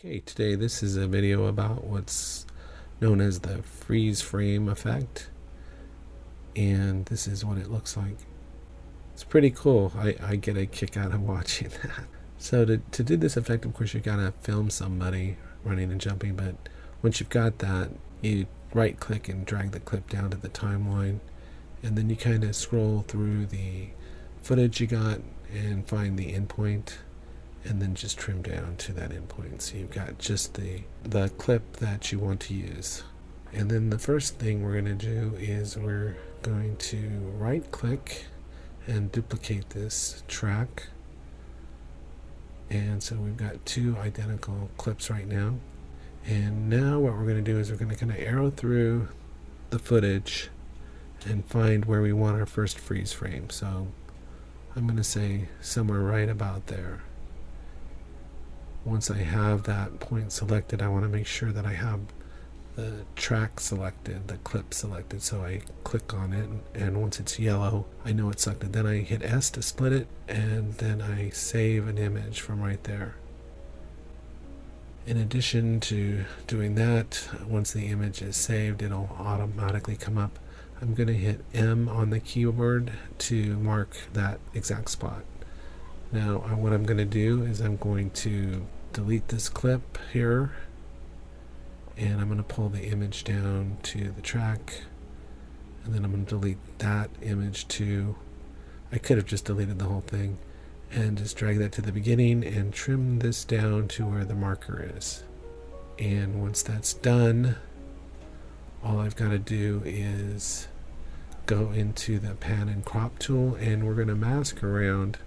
Okay, today this is a video about what's known as the freeze frame effect, and this is what it looks like. It's pretty cool. I get a kick out of watching that. So to do this effect, of course, you gotta film somebody running and jumping, but once you've got that, you right click and drag the clip down to the timeline, and then you kind of scroll through the footage you got and find the endpoint, and then just trim down to that endpoint. So you've got just the clip that you want to use. And then the first thing we're going to do is we're going to right click and duplicate this track. And so we've got two identical clips right now. And now what we're going to do is we're going to kind of arrow through the footage and find where we want our first freeze frame. So I'm going to say somewhere right about there. Once I have that point selected, I want to make sure that I have the track selected, the clip selected. So I click on it, and once it's yellow, I know it's selected. Then I hit S to split it, and then I save an image from right there. In addition to doing that, once the image is saved, it'll automatically come up. I'm going to hit M on the keyboard to mark that exact spot. Now what I'm going to do is I'm going to delete this clip here, and I'm going to pull the image down to the track, and then I'm going to delete that image too. I could have just deleted the whole thing and just drag that to the beginning and trim this down to where the marker is. And once that's done, all I've got to do is go into the pan and crop tool, and we're going to mask around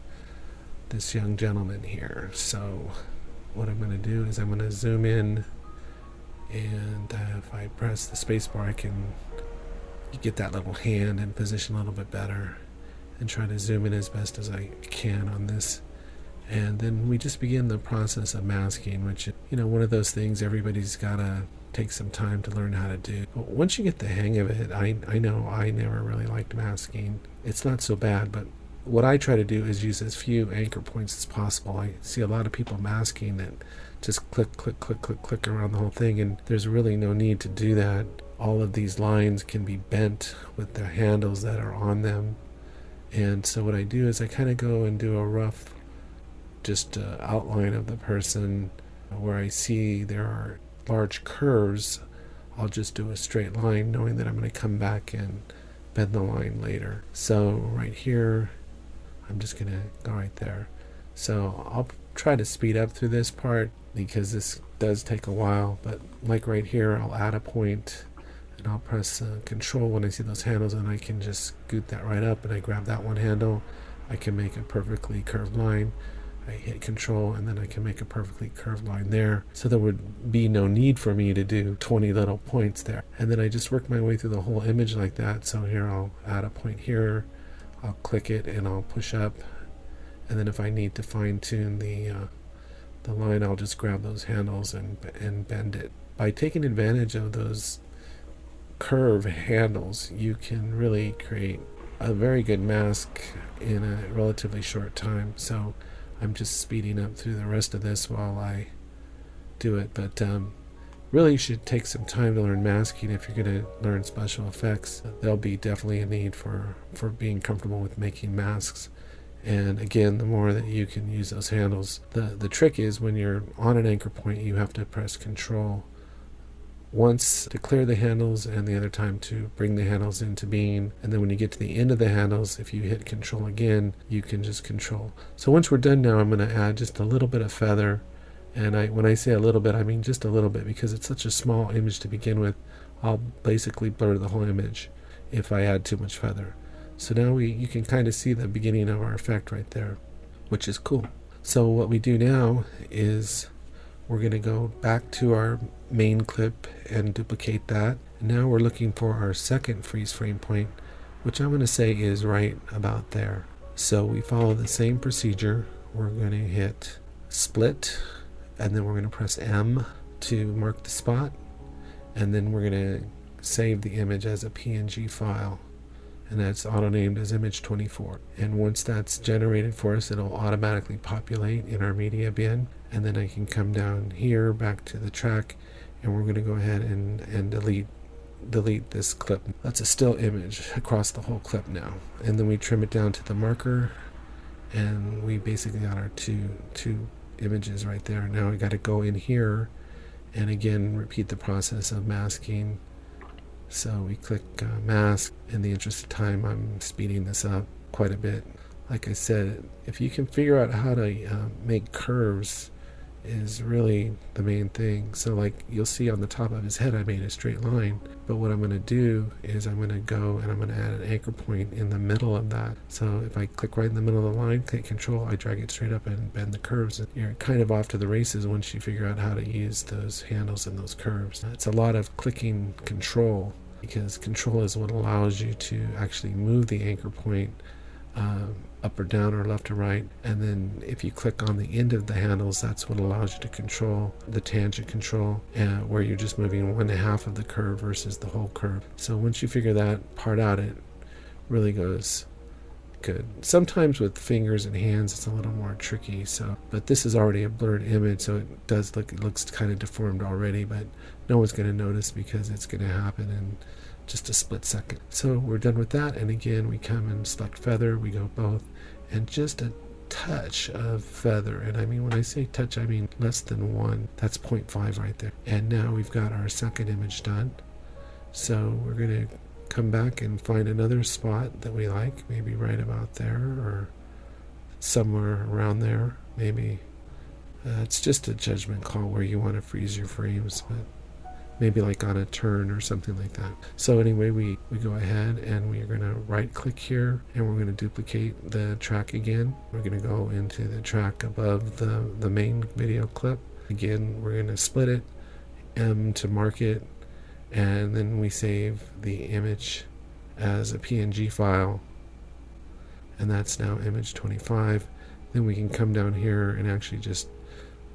this young gentleman here. So what I'm going to do is I'm going to zoom in, and if I press the spacebar, I can get that little hand in position a little bit better and try to zoom in as best as I can on this. And then we just begin the process of masking, which is, one of those things everybody's got to take some time to learn how to do. But once you get the hang of it, I know I never really liked masking. It's not so bad, but what I try to do is use as few anchor points as possible. I see a lot of people masking that just click, click, click, click, click around the whole thing, and there's really no need to do that. All of these lines can be bent with the handles that are on them. And so what I do is I kind of go and do a rough outline of the person. Where I see there are large curves, I'll just do a straight line, knowing that I'm going to come back and bend the line later. So right here, I'm just going to go right there. So I'll try to speed up through this part because this does take a while, but like right here, I'll add a point and I'll press control when I see those handles, and I can just scoot that right up, and I grab that one handle. I can make a perfectly curved line. I hit control, and then I can make a perfectly curved line there. So there would be no need for me to do 20 little points there. And then I just work my way through the whole image like that. So here I'll add a point here, I'll click it, and I'll push up. And then if I need to fine tune the line, I'll just grab those handles and bend it. By taking advantage of those curve handles, you can really create a very good mask in a relatively short time. So I'm just speeding up through the rest of this while I do it, but really you should take some time to learn masking if you're going to learn special effects. There'll be definitely a need for being comfortable with making masks. And again, the more that you can use those handles, the trick is when you're on an anchor point, you have to press control once to clear the handles, and the other time to bring the handles into being. And then when you get to the end of the handles, if you hit control again, you can just control. So once we're done now, I'm going to add just a little bit of feather. And when I say a little bit, I mean just a little bit, because it's such a small image to begin with. I'll basically blur the whole image if I add too much feather. So now you can kind of see the beginning of our effect right there, which is cool. So what we do now is we're going to go back to our main clip and duplicate that. And now we're looking for our second freeze frame point, which I'm going to say is right about there. So we follow the same procedure. We're going to hit split, and then we're going to press M to mark the spot, and then we're going to save the image as a PNG file. and that's auto named as image 24. And once that's generated for us, it'll automatically populate in our media bin, and then I can come down here back to the track, and we're going to go ahead and delete this clip. That's a still image across the whole clip now, and then we trim it down to the marker, and we basically got our two images right there. Now we got to go in here and again repeat the process of masking. So we click mask. In the interest of time, I'm speeding this up quite a bit. Like I said, if you can figure out how to make curves is really the main thing. So like you'll see on the top of his head I made a straight line, but what I'm going to do is I'm going to go and I'm going to add an anchor point in the middle of that. So if I click right in the middle of the line, click control, I drag it straight up and bend the curves. You're kind of off to the races once you figure out how to use those handles and those curves. It's a lot of clicking control, because control is what allows you to actually move the anchor point up or down or left or right, and then if you click on the end of the handles, that's what allows you to control the tangent control, where you're just moving 1/2 of the curve versus the whole curve. So once you figure that part out, it really goes good. Sometimes with fingers and hands it's a little more tricky, but this is already a blurred image, so it looks kind of deformed already, but no one's going to notice because it's going to happen in just a split second. So we're done with that, and again we come and select feather, we go both, and just a touch of feather, and I mean when I say touch I mean less than 1. That's 0.5 right there. And now we've got our second image done. So we're going to come back and find another spot that we like, maybe right about there or somewhere around there. Maybe it's just a judgment call where you want to freeze your frames, but maybe like on a turn or something like that. So anyway, we go ahead and we are going to right click here, and we're going to duplicate the track again. We're going to go into the track above the main video clip. Again, we're going to split it, M to mark it, and then we save the image as a PNG file, and that's now image 25. Then we can come down here and actually just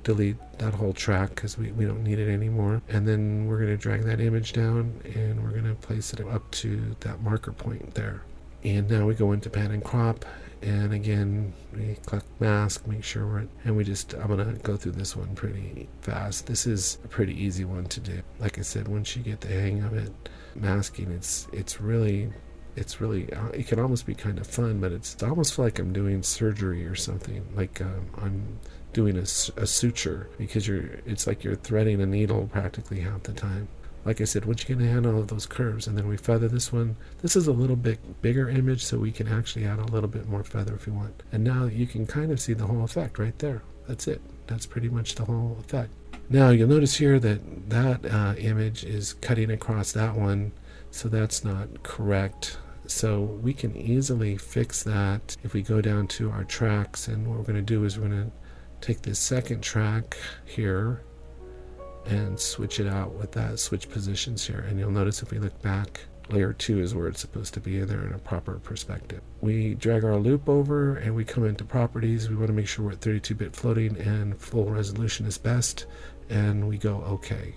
delete that whole track because we don't need it anymore, and then we're going to drag that image down and we're going to place it up to that marker point there. And now we go into pan and crop, and again we click mask, make sure I'm going to go through this one pretty fast. This is a pretty easy one to do. Like I said, once you get the hang of it, masking, it's really it can almost be kind of fun, but it's almost like I'm doing surgery or something, like I'm doing a suture, because it's like you're threading a needle practically half the time. Like I said, once you get a handle of those curves, and then we feather this one. This is a little bit bigger image, so we can actually add a little bit more feather if we want. And now you can kind of see the whole effect right there. That's it. That's pretty much the whole effect. Now you'll notice here that image is cutting across that one, so that's not correct. So we can easily fix that if we go down to our tracks, and what we're going to do is we're going to take this second track here and switch it out with that, switch positions here, and you'll notice if we look back, layer 2 is where it's supposed to be, and they're in a proper perspective. We drag our loop over and we come into properties. We want to make sure we're at 32-bit floating and full resolution is best, and we go OK,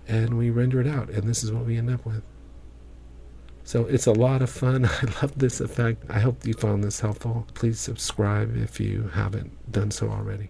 and we render it out, and this is what we end up with. So it's a lot of fun. I love this effect. I hope you found this helpful. Please subscribe if you haven't done so already.